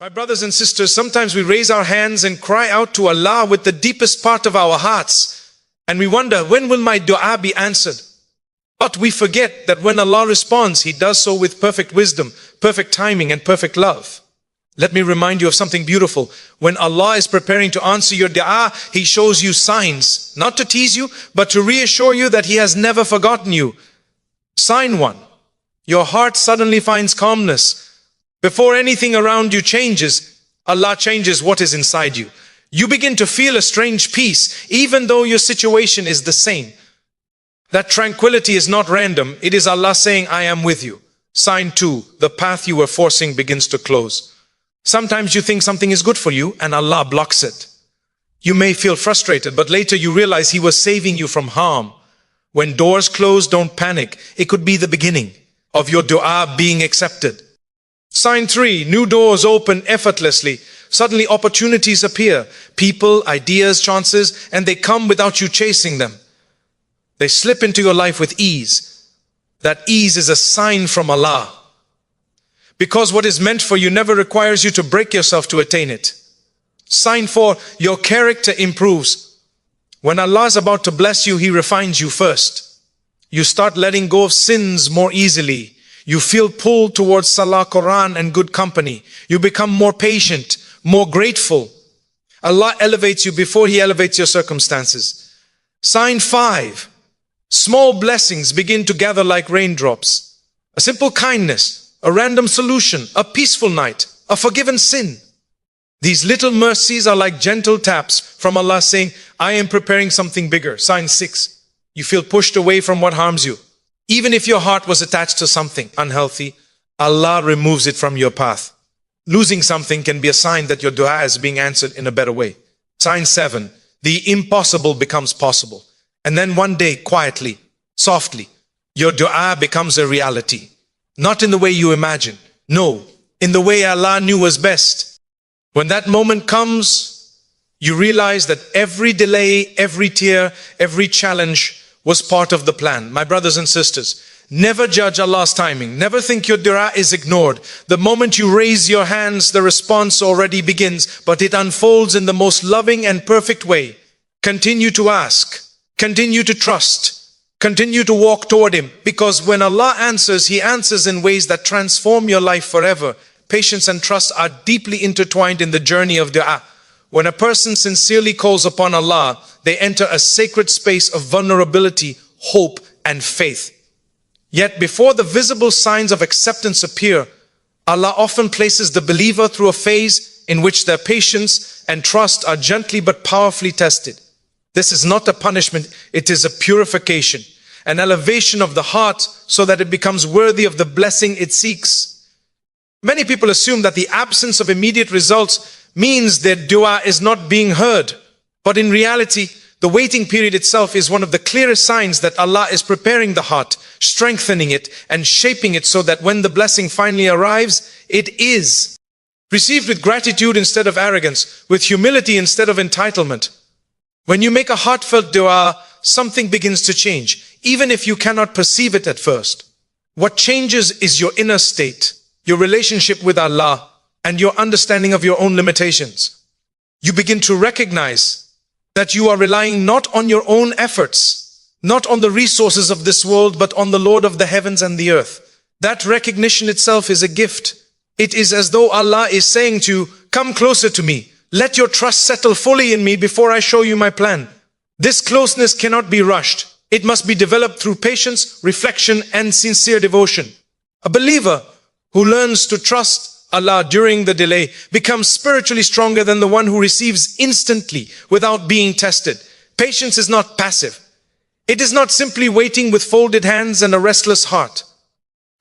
My brothers and sisters, sometimes we raise our hands and cry out to Allah with the deepest part of our hearts, and we wonder, when will my dua be answered? But we forget that when Allah responds, He does so with perfect wisdom, perfect timing, and perfect love. Let me remind you of something beautiful. When Allah is preparing to answer your dua, He shows you signs, not to tease you, but to reassure you that He has never forgotten you. Sign 1. Your heart suddenly finds calmness. Before anything around you changes, Allah changes what is inside you. You begin to feel a strange peace, even though your situation is the same. That tranquility is not random. It is Allah saying, I am with you. Sign 2, the path you were forcing begins to close. Sometimes you think something is good for you and Allah blocks it. You may feel frustrated, but later you realize He was saving you from harm. When doors close, don't panic. It could be the beginning of your dua being accepted. Sign 3, new doors open effortlessly. Suddenly opportunities appear. People, ideas, chances, and they come without you chasing them. They slip into your life with ease. That ease is a sign from Allah. Because what is meant for you never requires you to break yourself to attain it. Sign 4, your character improves. When Allah is about to bless you, He refines you first. You start letting go of sins more easily. You feel pulled towards Salah, Quran, and good company. You become more patient, more grateful. Allah elevates you before He elevates your circumstances. Sign 5, small blessings begin to gather like raindrops. A simple kindness, a random solution, a peaceful night, a forgiven sin. These little mercies are like gentle taps from Allah saying, I am preparing something bigger. Sign 6, you feel pushed away from what harms you. Even if your heart was attached to something unhealthy, Allah removes it from your path. Losing something can be a sign that your dua is being answered in a better way. Sign 7, the impossible becomes possible. And then one day, quietly, softly, your dua becomes a reality. Not in the way you imagine. No, in the way Allah knew was best. When that moment comes, you realize that every delay, every tear, every challenge was part of the plan. My brothers and sisters, never judge Allah's timing. Never think your dua is ignored. The moment you raise your hands, the response already begins, but it unfolds in the most loving and perfect way. Continue to ask. Continue to trust. Continue to walk toward Him. Because when Allah answers, He answers in ways that transform your life forever. Patience and trust are deeply intertwined in the journey of dua. When a person sincerely calls upon Allah, they enter a sacred space of vulnerability, hope, and faith. Yet before the visible signs of acceptance appear, Allah often places the believer through a phase in which their patience and trust are gently but powerfully tested. This is not a punishment, it is a purification, an elevation of the heart so that it becomes worthy of the blessing it seeks. Many people assume that the absence of immediate results means their dua is not being heard. But in reality, the waiting period itself is one of the clearest signs that Allah is preparing the heart, strengthening it and shaping it so that when the blessing finally arrives, it is received with gratitude instead of arrogance, with humility instead of entitlement. When you make a heartfelt dua, something begins to change, even if you cannot perceive it at first. What changes is your inner state, your relationship with Allah, and your understanding of your own limitations. You begin to recognize that you are relying not on your own efforts, not on the resources of this world, but on the Lord of the heavens and the earth. That recognition itself is a gift. It is as though Allah is saying to you, come closer to me. Let your trust settle fully in me before I show you my plan. This closeness cannot be rushed. It must be developed through patience, reflection, and sincere devotion. A believer who learns to trust Allah during the delay becomes spiritually stronger than the one who receives instantly without being tested. Patience is not passive. It is not simply waiting with folded hands and a restless heart.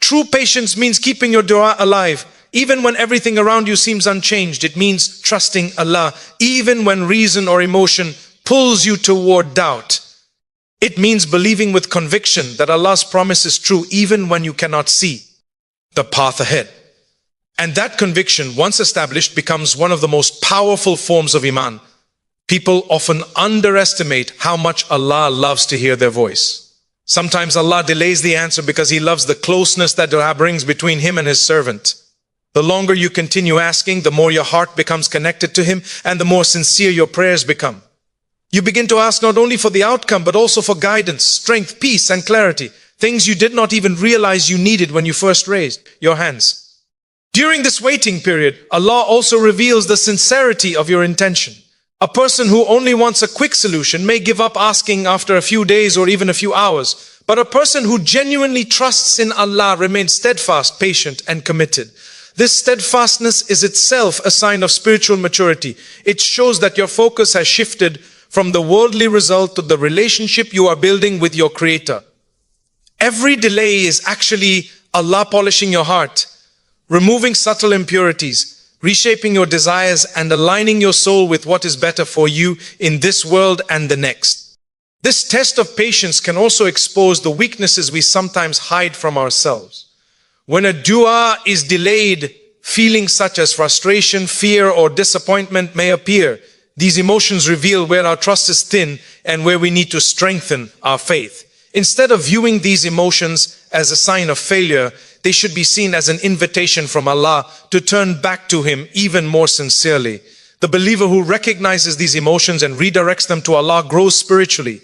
True patience means keeping your dua alive. Even when everything around you seems unchanged, it means trusting Allah. Even when reason or emotion pulls you toward doubt, it means believing with conviction that Allah's promise is true even when you cannot see the path ahead. And that conviction, once established, becomes one of the most powerful forms of Iman. People often underestimate how much Allah loves to hear their voice. Sometimes Allah delays the answer because He loves the closeness that dua brings between Him and His servant. The longer you continue asking, the more your heart becomes connected to Him and the more sincere your prayers become. You begin to ask not only for the outcome, but also for guidance, strength, peace, and clarity. Things you did not even realize you needed when you first raised your hands. During this waiting period, Allah also reveals the sincerity of your intention. A person who only wants a quick solution may give up asking after a few days or even a few hours. But a person who genuinely trusts in Allah remains steadfast, patient, and committed. This steadfastness is itself a sign of spiritual maturity. It shows that your focus has shifted from the worldly result to the relationship you are building with your Creator. Every delay is actually Allah polishing your heart, removing subtle impurities, reshaping your desires, and aligning your soul with what is better for you in this world and the next. This test of patience can also expose the weaknesses we sometimes hide from ourselves. When a dua is delayed, feelings such as frustration, fear, or disappointment may appear. These emotions reveal where our trust is thin and where we need to strengthen our faith. Instead of viewing these emotions as a sign of failure, they should be seen as an invitation from Allah to turn back to Him even more sincerely. The believer who recognizes these emotions and redirects them to Allah grows spiritually.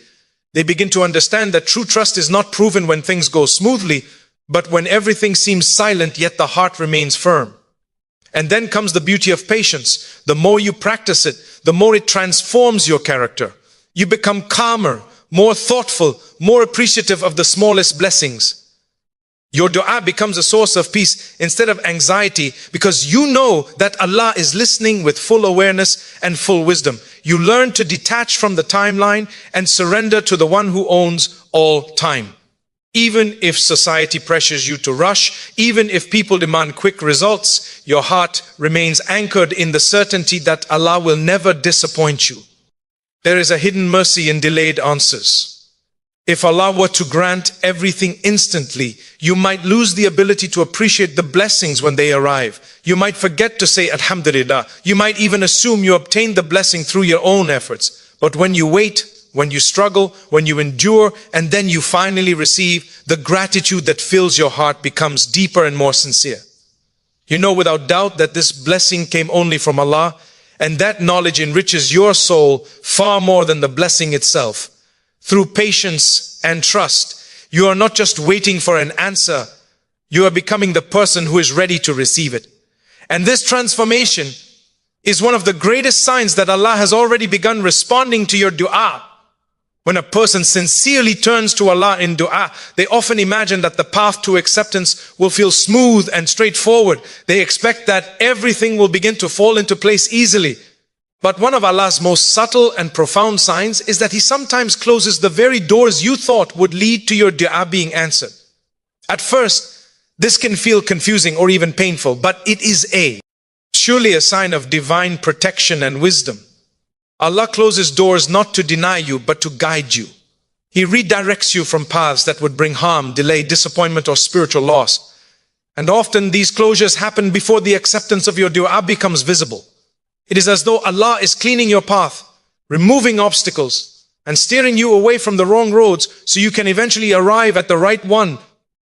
They begin to understand that true trust is not proven when things go smoothly, but when everything seems silent yet the heart remains firm. And then comes the beauty of patience. The more you practice it, the more it transforms your character. You become calmer, more thoughtful, more appreciative of the smallest blessings. Your dua becomes a source of peace instead of anxiety because you know that Allah is listening with full awareness and full wisdom. You learn to detach from the timeline and surrender to the one who owns all time. Even if society pressures you to rush, even if people demand quick results, your heart remains anchored in the certainty that Allah will never disappoint you. There is a hidden mercy in delayed answers. If Allah were to grant everything instantly, you might lose the ability to appreciate the blessings when they arrive. You might forget to say Alhamdulillah. You might even assume you obtained the blessing through your own efforts. But when you wait, when you struggle, when you endure, and then you finally receive, the gratitude that fills your heart becomes deeper and more sincere. You know without doubt that this blessing came only from Allah, and that knowledge enriches your soul far more than the blessing itself. Through patience and trust, you are not just waiting for an answer, you are becoming the person who is ready to receive it. And this transformation is one of the greatest signs that Allah has already begun responding to your dua. When a person sincerely turns to Allah in dua, they often imagine that the path to acceptance will feel smooth and straightforward. They expect that everything will begin to fall into place easily. But one of Allah's most subtle and profound signs is that He sometimes closes the very doors you thought would lead to your dua being answered. At first, this can feel confusing or even painful, but it is surely a sign of divine protection and wisdom. Allah closes doors not to deny you, but to guide you. He redirects you from paths that would bring harm, delay, disappointment, or spiritual loss. And often these closures happen before the acceptance of your dua becomes visible. It is as though Allah is cleaning your path, removing obstacles, and steering you away from the wrong roads so you can eventually arrive at the right one.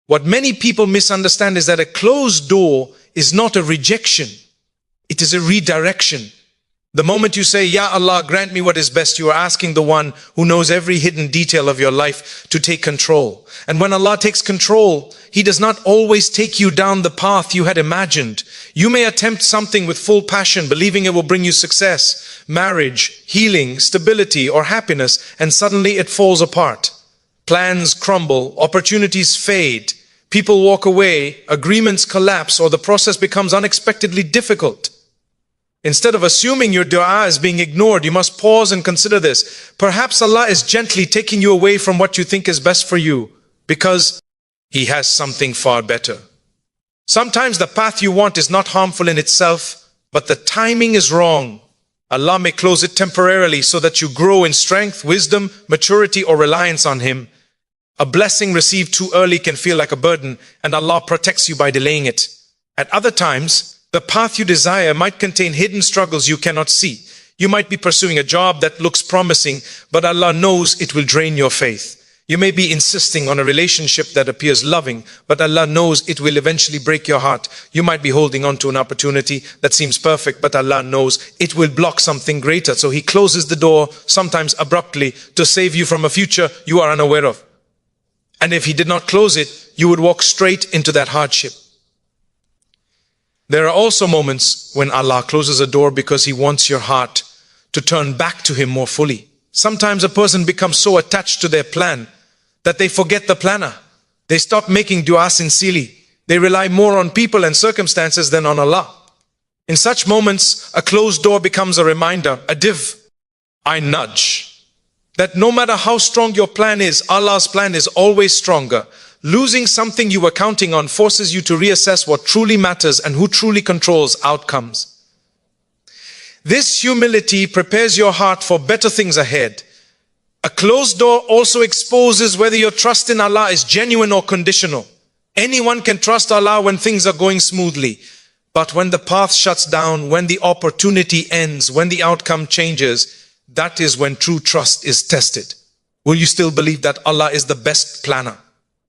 What many people misunderstand is that a closed door is not a rejection. It is a redirection. The moment you say, Ya Allah, grant me what is best, you are asking the one who knows every hidden detail of your life to take control. And when Allah takes control, He does not always take you down the path you had imagined. You may attempt something with full passion, believing it will bring you success, marriage, healing, stability, or happiness, and suddenly it falls apart. Plans crumble, opportunities fade, people walk away, agreements collapse, or the process becomes unexpectedly difficult. Instead of assuming your dua is being ignored, you must pause and consider this. Perhaps Allah is gently taking you away from what you think is best for you, because He has something far better. Sometimes the path you want is not harmful in itself, but the timing is wrong. Allah may close it temporarily so that you grow in strength, wisdom, maturity, or reliance on Him. A blessing received too early can feel like a burden, and Allah protects you by delaying it. At other times, the path you desire might contain hidden struggles you cannot see. You might be pursuing a job that looks promising, but Allah knows it will drain your faith. You may be insisting on a relationship that appears loving, but Allah knows it will eventually break your heart. You might be holding on to an opportunity that seems perfect, but Allah knows it will block something greater. So He closes the door, sometimes abruptly, to save you from a future you are unaware of. And if He did not close it, you would walk straight into that hardship. There are also moments when Allah closes a door because He wants your heart to turn back to Him more fully. Sometimes a person becomes so attached to their plan that they forget the planner. They stop making dua sincerely. They rely more on people and circumstances than on Allah. In such moments, a closed door becomes a reminder, a div, I nudge, that no matter how strong your plan is, Allah's plan is always stronger. Losing something you were counting on forces you to reassess what truly matters and who truly controls outcomes. This humility prepares your heart for better things ahead. A closed door also exposes whether your trust in Allah is genuine or conditional. Anyone can trust Allah when things are going smoothly. But when the path shuts down, when the opportunity ends, when the outcome changes, that is when true trust is tested. Will you still believe that Allah is the best planner?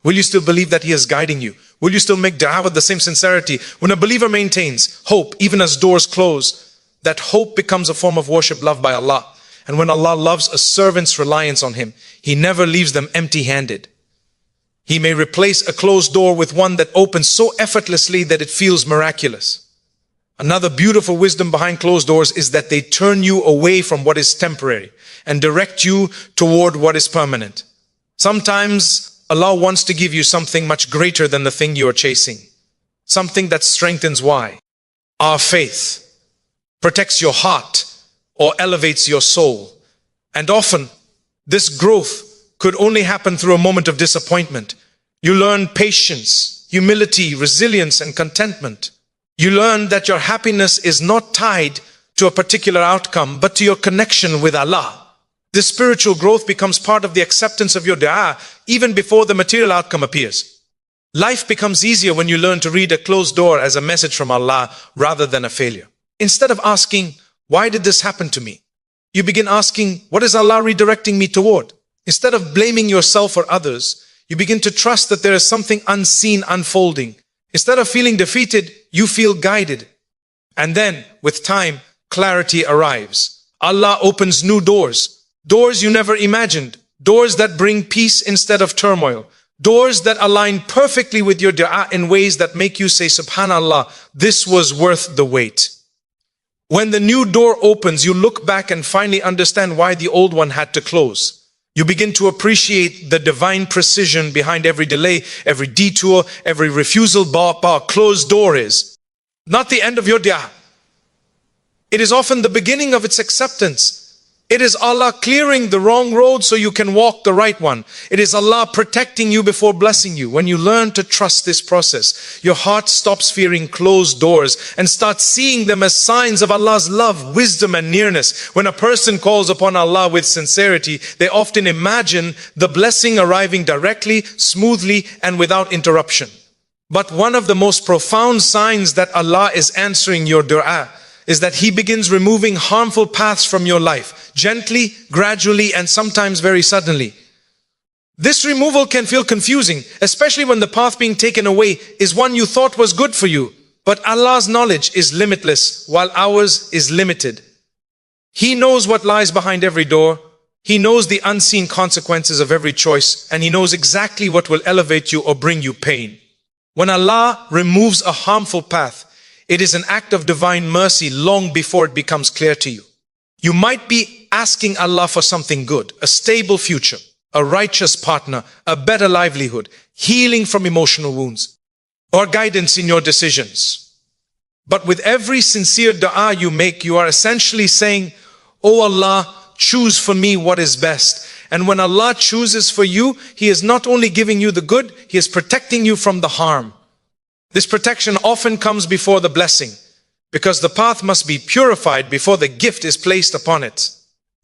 Will you still believe that He is guiding you? Will you still make dua with the same sincerity? When a believer maintains hope, even as doors close, that hope becomes a form of worship loved by Allah. And when Allah loves a servant's reliance on Him, He never leaves them empty-handed. He may replace a closed door with one that opens so effortlessly that it feels miraculous. Another beautiful wisdom behind closed doors is that they turn you away from what is temporary and direct you toward what is permanent. Sometimes Allah wants to give you something much greater than the thing you are chasing. Something that strengthens why? Our faith, protects your heart, or elevates your soul. And often, this growth could only happen through a moment of disappointment. You learn patience, humility, resilience, and contentment. You learn that your happiness is not tied to a particular outcome, but to your connection with Allah. This spiritual growth becomes part of the acceptance of your dua, even before the material outcome appears. Life becomes easier when you learn to read a closed door as a message from Allah rather than a failure. Instead of asking, why did this happen to me? You begin asking, what is Allah redirecting me toward? Instead of blaming yourself or others, you begin to trust that there is something unseen unfolding. Instead of feeling defeated, you feel guided. And then, with time, clarity arrives. Allah opens new doors. Doors you never imagined. Doors that bring peace instead of turmoil. Doors that align perfectly with your dua in ways that make you say, Subhanallah, this was worth the wait. When the new door opens, you look back and finally understand why the old one had to close. You begin to appreciate the divine precision behind every delay, every detour, every refusal. Closed door is not the end of your dua. It is often the beginning of its acceptance. It is Allah clearing the wrong road so you can walk the right one. It is Allah protecting you before blessing you. When you learn to trust this process, your heart stops fearing closed doors and starts seeing them as signs of Allah's love, wisdom, and nearness. When a person calls upon Allah with sincerity, they often imagine the blessing arriving directly, smoothly, and without interruption. But one of the most profound signs that Allah is answering your dua is that He begins removing harmful paths from your life, gently, gradually, and sometimes very suddenly. This removal can feel confusing, especially when the path being taken away is one you thought was good for you. But Allah's knowledge is limitless, while ours is limited. He knows what lies behind every door. He knows the unseen consequences of every choice, and He knows exactly what will elevate you or bring you pain. When Allah removes a harmful path, it is an act of divine mercy long before it becomes clear to you. You might be asking Allah for something good, a stable future, a righteous partner, a better livelihood, healing from emotional wounds, or guidance in your decisions. But with every sincere dua you make, you are essentially saying, "Oh Allah, choose for me what is best." And when Allah chooses for you, He is not only giving you the good, He is protecting you from the harm. This protection often comes before the blessing, because the path must be purified before the gift is placed upon it.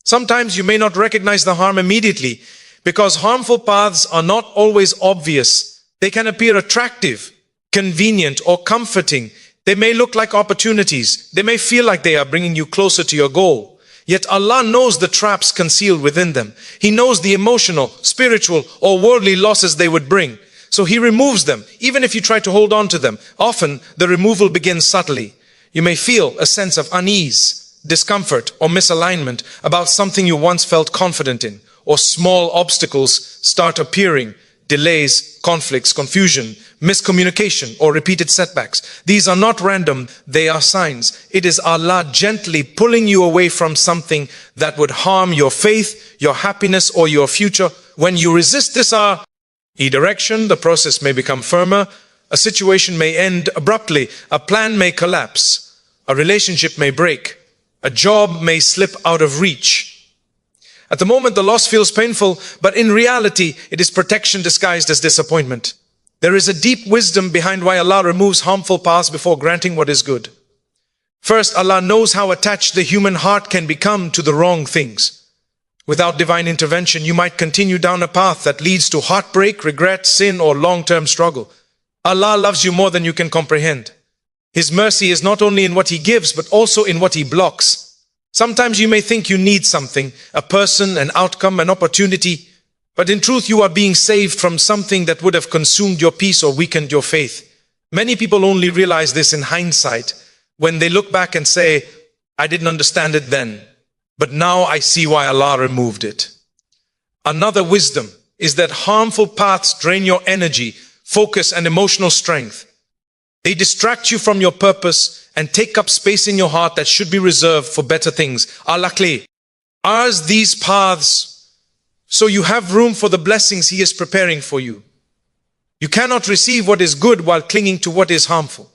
Sometimes you may not recognize the harm immediately, because harmful paths are not always obvious. They can appear attractive, convenient, or comforting. They may look like opportunities. They may feel like they are bringing you closer to your goal. Yet Allah knows the traps concealed within them. He knows the emotional, spiritual, or worldly losses they would bring. So He removes them, even if you try to hold on to them. Often, the removal begins subtly. You may feel a sense of unease, discomfort, or misalignment about something you once felt confident in, or small obstacles start appearing, delays, conflicts, confusion, miscommunication, or repeated setbacks. These are not random, they are signs. It is Allah gently pulling you away from something that would harm your faith, your happiness, or your future. When you resist this direction, the process may become firmer, a situation may end abruptly, a plan may collapse, a relationship may break, a job may slip out of reach. At the moment, the loss feels painful, but in reality, it is protection disguised as disappointment. There is a deep wisdom behind why Allah removes harmful paths before granting what is good. First, Allah knows how attached the human heart can become to the wrong things. Without divine intervention, you might continue down a path that leads to heartbreak, regret, sin, or long-term struggle. Allah loves you more than you can comprehend. His mercy is not only in what He gives, but also in what He blocks. Sometimes you may think you need something, a person, an outcome, an opportunity, but in truth you are being saved from something that would have consumed your peace or weakened your faith. Many people only realize this in hindsight, when they look back and say, I didn't understand it then, but now I see why Allah removed it. Another wisdom is that harmful paths drain your energy, focus, and emotional strength. They distract you from your purpose and take up space in your heart that should be reserved for better things. Al-Aqli, ours these paths, so you have room for the blessings He is preparing for you. You cannot receive what is good while clinging to what is harmful.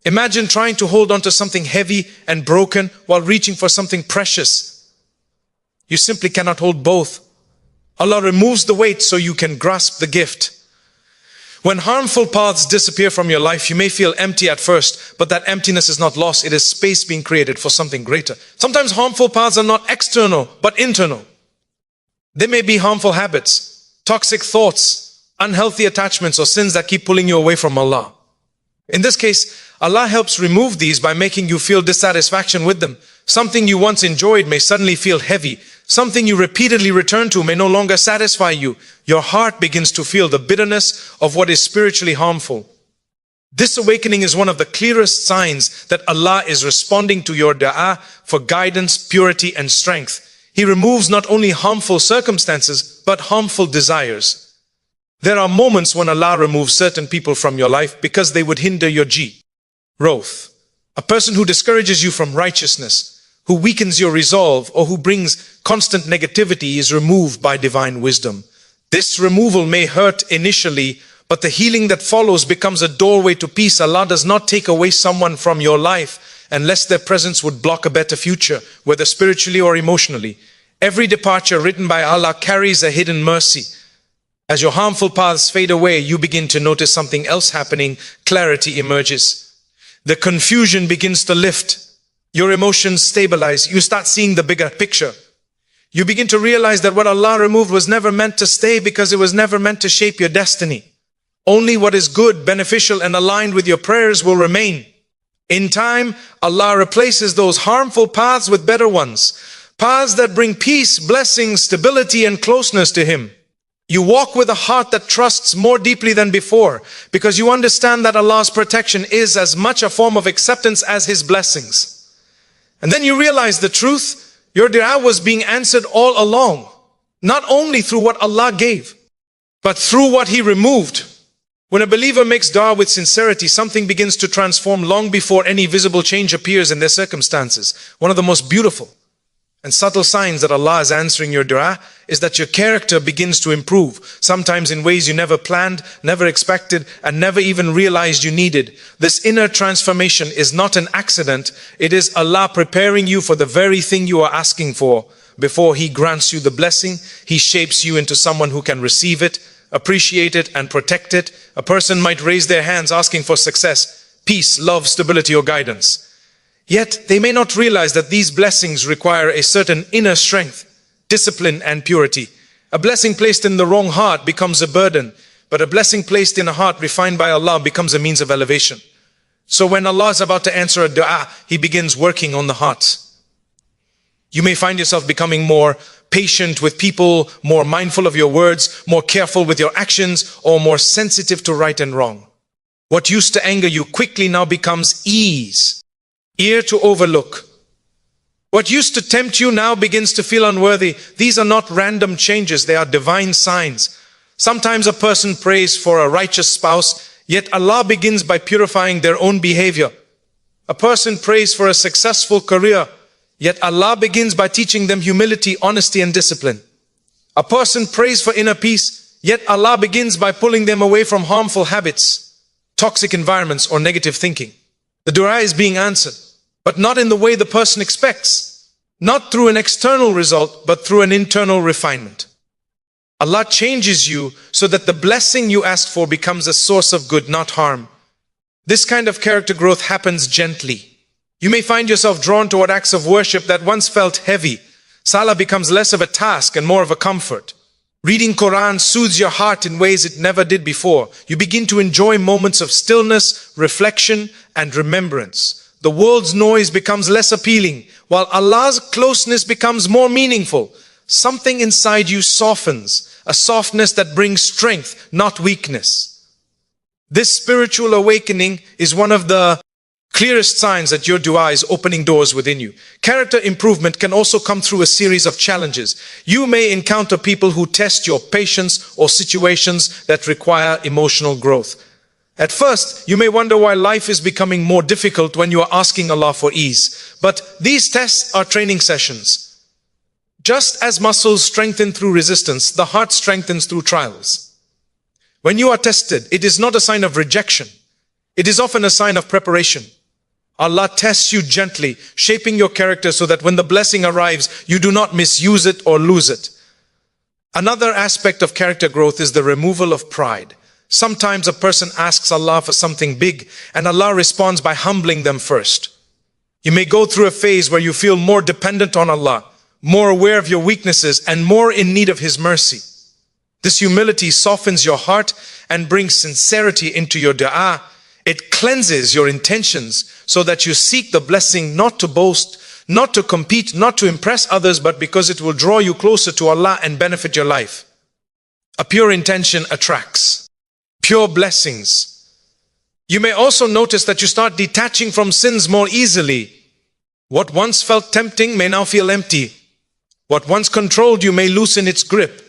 Imagine trying to hold on to something heavy and broken while reaching for something precious. You simply cannot hold both. Allah removes the weight so you can grasp the gift. When harmful paths disappear from your life, you may feel empty at first, but that emptiness is not loss. It is space being created for something greater. Sometimes harmful paths are not external, but internal. They may be harmful habits, toxic thoughts, unhealthy attachments, or sins that keep pulling you away from Allah. In this case, Allah helps remove these by making you feel dissatisfaction with them. Something you once enjoyed may suddenly feel heavy. Something you repeatedly return to may no longer satisfy you. Your heart begins to feel the bitterness of what is spiritually harmful. This awakening is one of the clearest signs that Allah is responding to your dua for guidance, purity, and strength. He removes not only harmful circumstances, but harmful desires. There are moments when Allah removes certain people from your life because they would hinder your growth. A person who discourages you from righteousness, who weakens your resolve, or who brings constant negativity is removed by divine wisdom. This removal may hurt initially, but the healing that follows becomes a doorway to peace. Allah does not take away someone from your life unless their presence would block a better future, whether spiritually or emotionally. Every departure written by Allah carries a hidden mercy. As your harmful paths fade away, you begin to notice something else happening. Clarity emerges. The confusion begins to lift. Your emotions stabilize. You start seeing the bigger picture. You begin to realize that what Allah removed was never meant to stay because it was never meant to shape your destiny. Only what is good, beneficial, and aligned with your prayers will remain. In time, Allah replaces those harmful paths with better ones. Paths that bring peace, blessings, stability, and closeness to Him. You walk with a heart that trusts more deeply than before because you understand that Allah's protection is as much a form of acceptance as His blessings. And then you realize the truth. Your dua was being answered all along, not only through what Allah gave, but through what He removed. When a believer makes dua with sincerity, something begins to transform long before any visible change appears in their circumstances. One of the most beautiful and subtle signs that Allah is answering your dua is that your character begins to improve, sometimes in ways you never planned, never expected, and never even realized you needed. This inner transformation is not an accident. It is Allah preparing you for the very thing you are asking for. Before He grants you the blessing, He shapes you into someone who can receive it, appreciate it, and protect it. A person might raise their hands asking for success, peace, love, stability, or guidance. Yet they may not realize that these blessings require a certain inner strength, discipline, and purity. A blessing placed in the wrong heart becomes a burden, but a blessing placed in a heart refined by Allah becomes a means of elevation. So when Allah is about to answer a dua, He begins working on the heart. You may find yourself becoming more patient with people, more mindful of your words, more careful with your actions, or more sensitive to right and wrong. What used to anger you quickly now becomes ease, ear to overlook. What used to tempt you now begins to feel unworthy. These are not random changes, they are divine signs. Sometimes a person prays for a righteous spouse, yet Allah begins by purifying their own behavior. A person prays for a successful career, yet Allah begins by teaching them humility, honesty, and discipline. A person prays for inner peace, yet Allah begins by pulling them away from harmful habits, toxic environments, or negative thinking. The dua is being answered, but not in the way the person expects, not through an external result, but through an internal refinement. Allah changes you so that the blessing you asked for becomes a source of good, not harm. This kind of character growth happens gently. You may find yourself drawn toward acts of worship that once felt heavy. Salah becomes less of a task and more of a comfort. Reading Quran soothes your heart in ways it never did before. You begin to enjoy moments of stillness, reflection, and remembrance. The world's noise becomes less appealing, while Allah's closeness becomes more meaningful. Something inside you softens, a softness that brings strength, not weakness. This spiritual awakening is one of the clearest signs that your dua is opening doors within you. Character improvement can also come through a series of challenges. You may encounter people who test your patience or situations that require emotional growth. At first, you may wonder why life is becoming more difficult when you are asking Allah for ease. But these tests are training sessions. Just as muscles strengthen through resistance, the heart strengthens through trials. When you are tested, it is not a sign of rejection. It is often a sign of preparation. Allah tests you gently, shaping your character so that when the blessing arrives, you do not misuse it or lose it. Another aspect of character growth is the removal of pride. Sometimes a person asks Allah for something big, and Allah responds by humbling them first. You may go through a phase where you feel more dependent on Allah, more aware of your weaknesses, and more in need of His mercy. This humility softens your heart and brings sincerity into your dua. It cleanses your intentions so that you seek the blessing not to boast, not to compete, not to impress others, but because it will draw you closer to Allah and benefit your life. A pure intention attracts pure blessings. You may also notice that you start detaching from sins more easily. What once felt tempting may now feel empty. What once controlled you may loosen its grip.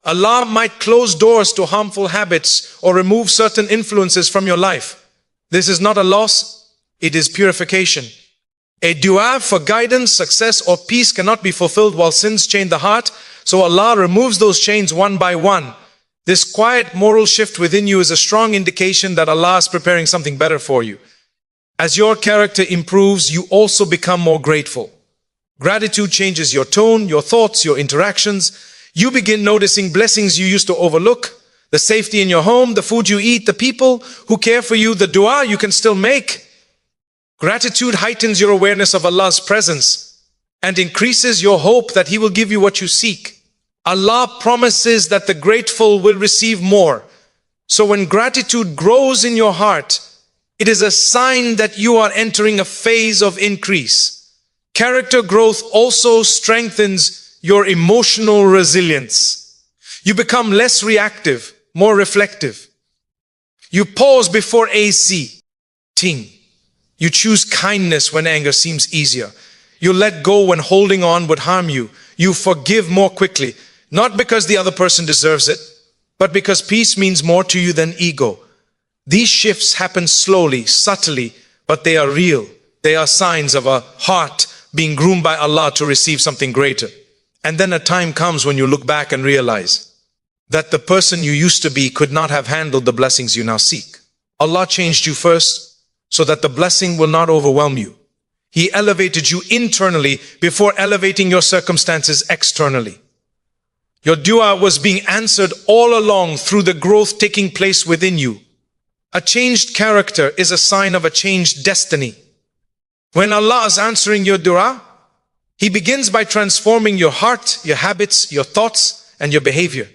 Allah might close doors to harmful habits or remove certain influences from your life. This is not a loss, it is purification. A dua for guidance, success, or peace cannot be fulfilled while sins chain the heart, so Allah removes those chains one by one. This quiet moral shift within you is a strong indication that Allah is preparing something better for you. As your character improves, you also become more grateful. Gratitude changes your tone, your thoughts, your interactions. You begin noticing blessings you used to overlook, the safety in your home, the food you eat, the people who care for you, the dua you can still make. Gratitude heightens your awareness of Allah's presence and increases your hope that He will give you what you seek. Allah promises that the grateful will receive more. So when gratitude grows in your heart, it is a sign that you are entering a phase of increase. Character growth also strengthens your emotional resilience. You become less reactive, more reflective. You pause before acting. You choose kindness when anger seems easier. You let go when holding on would harm you. You forgive more quickly, not because the other person deserves it, but because peace means more to you than ego. These shifts happen slowly, subtly, but they are real. They are signs of a heart being groomed by Allah to receive something greater. And then a time comes when you look back and realize that the person you used to be could not have handled the blessings you now seek. Allah changed you first so that the blessing will not overwhelm you. He elevated you internally before elevating your circumstances externally. Your dua was being answered all along through the growth taking place within you. A changed character is a sign of a changed destiny. When Allah is answering your dua, He begins by transforming your heart, your habits, your thoughts, and your behavior.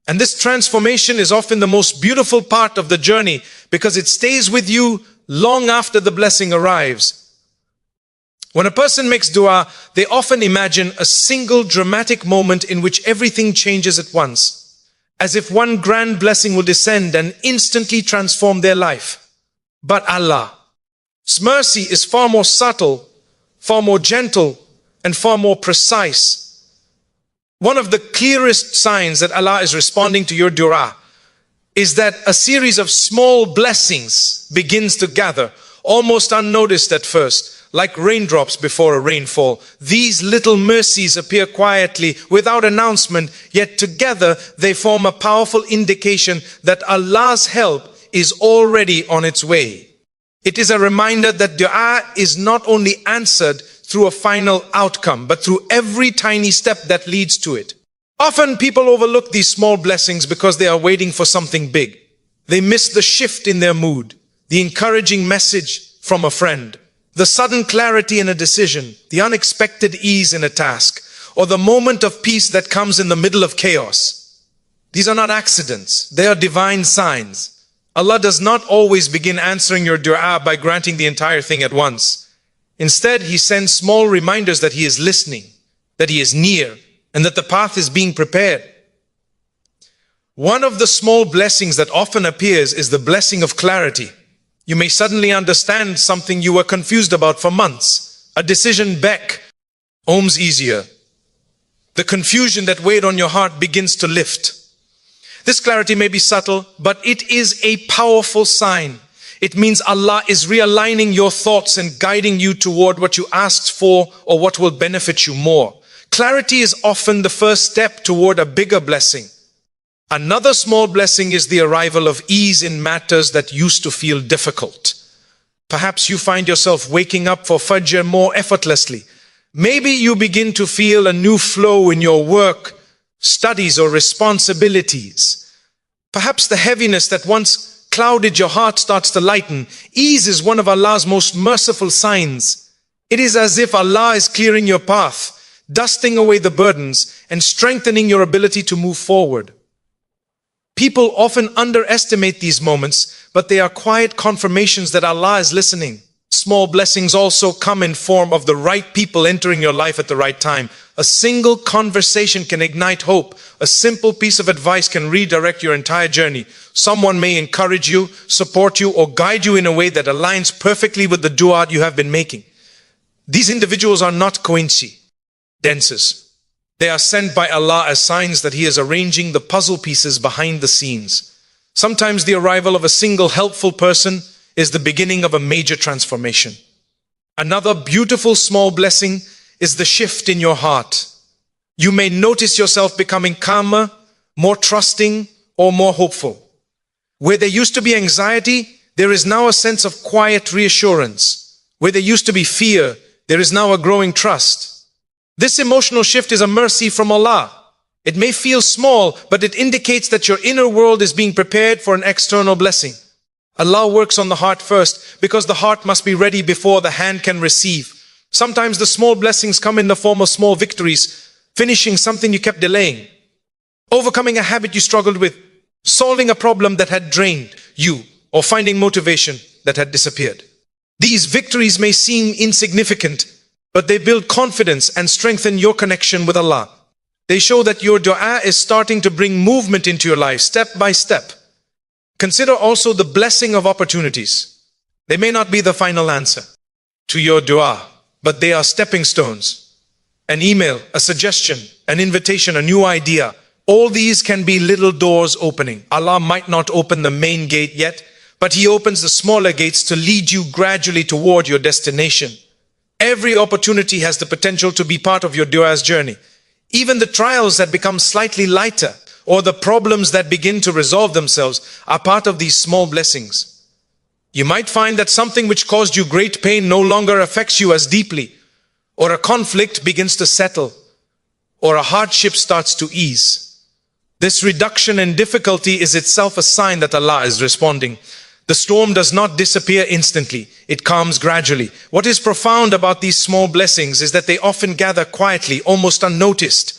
And this transformation is often the most beautiful part of the journey because it stays with you long after the blessing arrives. When a person makes dua, they often imagine a single dramatic moment in which everything changes at once, as if one grand blessing will descend and instantly transform their life. But Allah's mercy is far more subtle, far more gentle, and far more precise. One of the clearest signs that Allah is responding to your dua is that a series of small blessings begins to gather, almost unnoticed at first, like raindrops before a rainfall. These little mercies appear quietly, without announcement, yet together they form a powerful indication that Allah's help is already on its way. It is a reminder that dua is not only answered through a final outcome, but through every tiny step that leads to it. Often people overlook these small blessings because they are waiting for something big. They miss the shift in their mood, the encouraging message from a friend, the sudden clarity in a decision, the unexpected ease in a task, or the moment of peace that comes in the middle of chaos. These are not accidents, they are divine signs. Allah does not always begin answering your dua by granting the entire thing at once. Instead, He sends small reminders that He is listening, that He is near, and that the path is being prepared. One of the small blessings that often appears is the blessing of clarity. You may suddenly understand something you were confused about for months. A decision becomes easier. The confusion that weighed on your heart begins to lift. This clarity may be subtle, but it is a powerful sign. It means Allah is realigning your thoughts and guiding you toward what you asked for or what will benefit you more. Clarity is often the first step toward a bigger blessing. Another small blessing is the arrival of ease in matters that used to feel difficult. Perhaps you find yourself waking up for Fajr more effortlessly. Maybe you begin to feel a new flow in your work, studies, or responsibilities. Perhaps the heaviness that once clouded your heart starts to lighten. Ease is one of Allah's most merciful signs. It is as if Allah is clearing your path, dusting away the burdens, and strengthening your ability to move forward. People often underestimate these moments, but they are quiet confirmations that Allah is listening. Small blessings also come in form of the right people entering your life at the right time. A single conversation can ignite hope. A simple piece of advice can redirect your entire journey. Someone may encourage you, support you, or guide you in a way that aligns perfectly with the dua you have been making. These individuals are not coincidences. They are sent by Allah as signs that He is arranging the puzzle pieces behind the scenes. Sometimes the arrival of a single helpful person is the beginning of a major transformation. Another beautiful small blessing is the shift in your heart. You may notice yourself becoming calmer, more trusting, or more hopeful. Where there used to be anxiety, there is now a sense of quiet reassurance. Where there used to be fear, there is now a growing trust. This emotional shift is a mercy from Allah. It may feel small, but it indicates that your inner world is being prepared for an external blessing. Allah works on the heart first, because the heart must be ready before the hand can receive. Sometimes the small blessings come in the form of small victories, finishing something you kept delaying, overcoming a habit you struggled with, solving a problem that had drained you, or finding motivation that had disappeared. These victories may seem insignificant, but they build confidence and strengthen your connection with Allah. They show that your dua is starting to bring movement into your life, step by step. Consider also the blessing of opportunities. They may not be the final answer to your dua, but they are stepping stones. An email, a suggestion, an invitation, a new idea. All these can be little doors opening. Allah might not open the main gate yet, but He opens the smaller gates to lead you gradually toward your destination. Every opportunity has the potential to be part of your dua's journey. Even the trials that become slightly lighter, or the problems that begin to resolve themselves, are part of these small blessings. You might find that something which caused you great pain no longer affects you as deeply, or a conflict begins to settle, or a hardship starts to ease. This reduction in difficulty is itself a sign that Allah is responding. The storm does not disappear instantly. It calms gradually. What is profound about these small blessings is that they often gather quietly, almost unnoticed.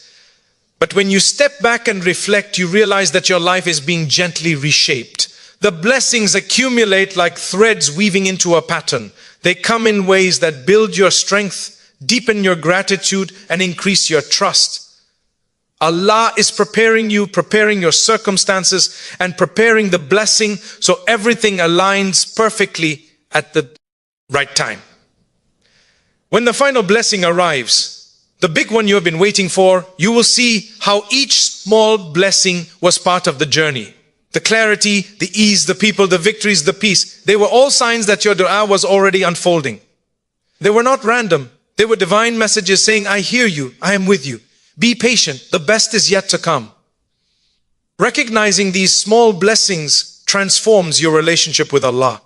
But when you step back and reflect, you realize that your life is being gently reshaped. The blessings accumulate like threads weaving into a pattern. They come in ways that build your strength, deepen your gratitude, and increase your trust. Allah is preparing you, preparing your circumstances, and preparing the blessing so everything aligns perfectly at the right time. When the final blessing arrives, the big one you have been waiting for, you will see how each small blessing was part of the journey. The clarity, the ease, the people, the victories, the peace, they were all signs that your dua was already unfolding. They were not random. They were divine messages saying, I hear you, I am with you. Be patient, the best is yet to come. Recognizing these small blessings transforms your relationship with Allah.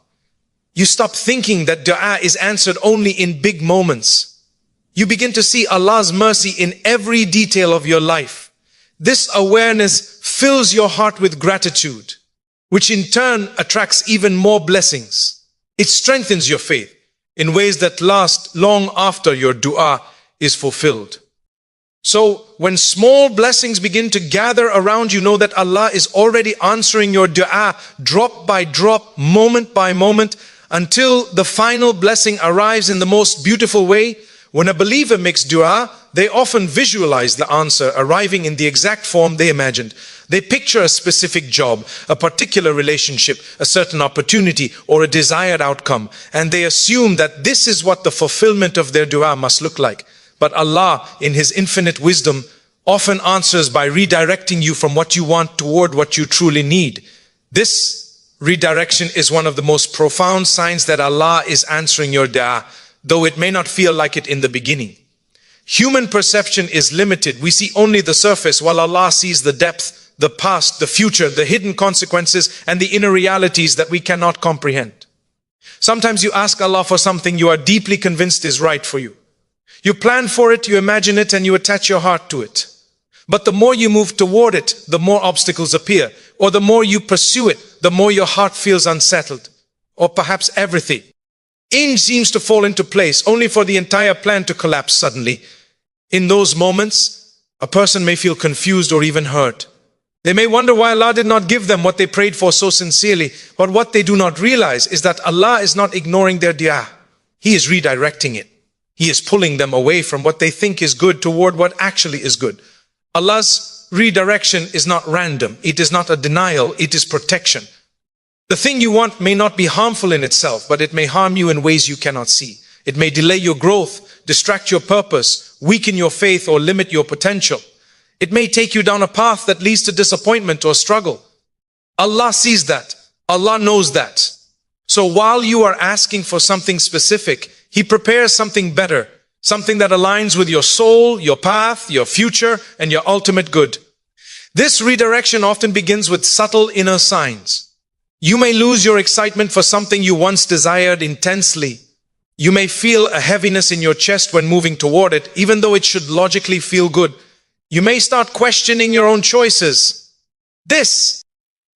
You stop thinking that dua is answered only in big moments. You begin to see Allah's mercy in every detail of your life. This awareness fills your heart with gratitude, which in turn attracts even more blessings. It strengthens your faith in ways that last long after your dua is fulfilled. So when small blessings begin to gather around you, know that Allah is already answering your dua drop by drop, moment by moment, until the final blessing arrives in the most beautiful way. When a believer makes dua, they often visualize the answer arriving in the exact form they imagined. They picture a specific job, a particular relationship, a certain opportunity, or a desired outcome, and they assume that this is what the fulfillment of their dua must look like. But Allah, in His infinite wisdom, often answers by redirecting you from what you want toward what you truly need. This redirection is one of the most profound signs that Allah is answering your dua, though it may not feel like it in the beginning. Human perception is limited. We see only the surface, while Allah sees the depth, the past, the future, the hidden consequences, and the inner realities that we cannot comprehend. Sometimes you ask Allah for something you are deeply convinced is right for you. You plan for it, you imagine it, and you attach your heart to it. But the more you move toward it, the more obstacles appear. Or the more you pursue it, the more your heart feels unsettled. Or perhaps everything seems to fall into place, only for the entire plan to collapse suddenly. In those moments, a person may feel confused or even hurt. They may wonder why Allah did not give them what they prayed for so sincerely. But what they do not realize is that Allah is not ignoring their dua. He is redirecting it. He is pulling them away from what they think is good toward what actually is good. Allah's redirection is not random. It is not a denial. It is protection. The thing you want may not be harmful in itself, but it may harm you in ways you cannot see. It may delay your growth, distract your purpose, weaken your faith, or limit your potential. It may take you down a path that leads to disappointment or struggle. Allah sees that. Allah knows that. So while you are asking for something specific, He prepares something better, something that aligns with your soul, your path, your future, and your ultimate good. This redirection often begins with subtle inner signs. You may lose your excitement for something you once desired intensely. You may feel a heaviness in your chest when moving toward it, even though it should logically feel good. You may start questioning your own choices. This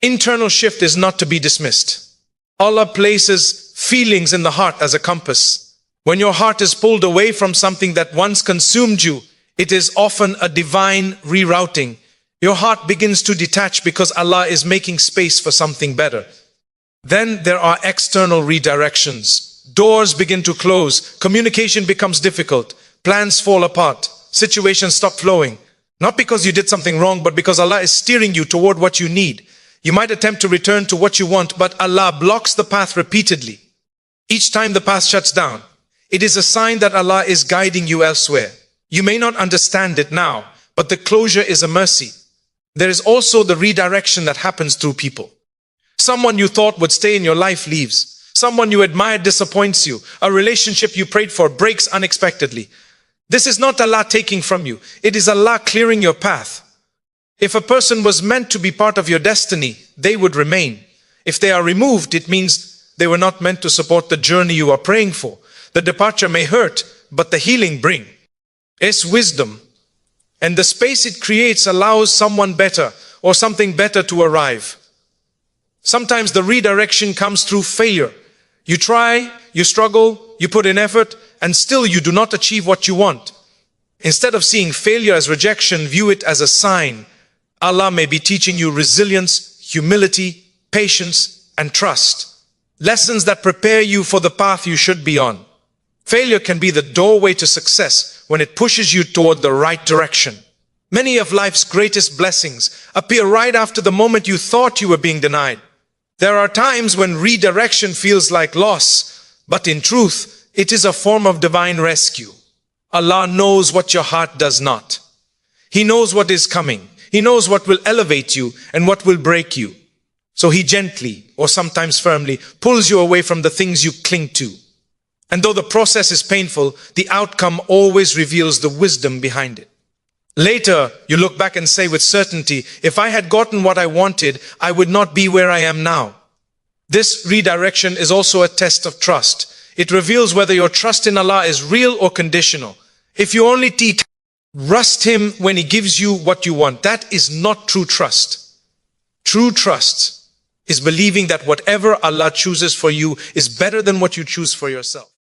internal shift is not to be dismissed. Allah places feelings in the heart as a compass. When your heart is pulled away from something that once consumed you, it is often a divine rerouting. Your heart begins to detach because Allah is making space for something better. Then there are external redirections. Doors begin to close. Communication becomes difficult. Plans fall apart. Situations stop flowing. Not because you did something wrong, but because Allah is steering you toward what you need. You might attempt to return to what you want, but Allah blocks the path repeatedly. Each time the path shuts down, it is a sign that Allah is guiding you elsewhere. You may not understand it now, but the closure is a mercy. There is also the redirection that happens through people. Someone you thought would stay in your life leaves. Someone you admired disappoints you. A relationship you prayed for breaks unexpectedly. This is not Allah taking from you. It is Allah clearing your path. If a person was meant to be part of your destiny, they would remain. If they are removed, it means they were not meant to support the journey you are praying for. The departure may hurt, but the healing bring. It's wisdom. And the space it creates allows someone better or something better to arrive. Sometimes the redirection comes through failure. You try, you struggle, you put in effort, and still you do not achieve what you want. Instead of seeing failure as rejection, view it as a sign. Allah may be teaching you resilience, humility, patience, and trust. lessons that prepare you for the path you should be on. Failure can be the doorway to success when it pushes you toward the right direction. Many of life's greatest blessings appear right after the moment you thought you were being denied. There are times when redirection feels like loss, but in truth, it is a form of divine rescue. Allah knows what your heart does not. He knows what is coming. He knows what will elevate you and what will break you. So He gently, or sometimes firmly, pulls you away from the things you cling to. And though the process is painful, the outcome always reveals the wisdom behind it. Later, you look back and say with certainty, if I had gotten what I wanted, I would not be where I am now. This redirection is also a test of trust. It reveals whether your trust in Allah is real or conditional. If you only trust Him when He gives you what you want, that is not true trust. True trust is believing that whatever Allah chooses for you is better than what you choose for yourself.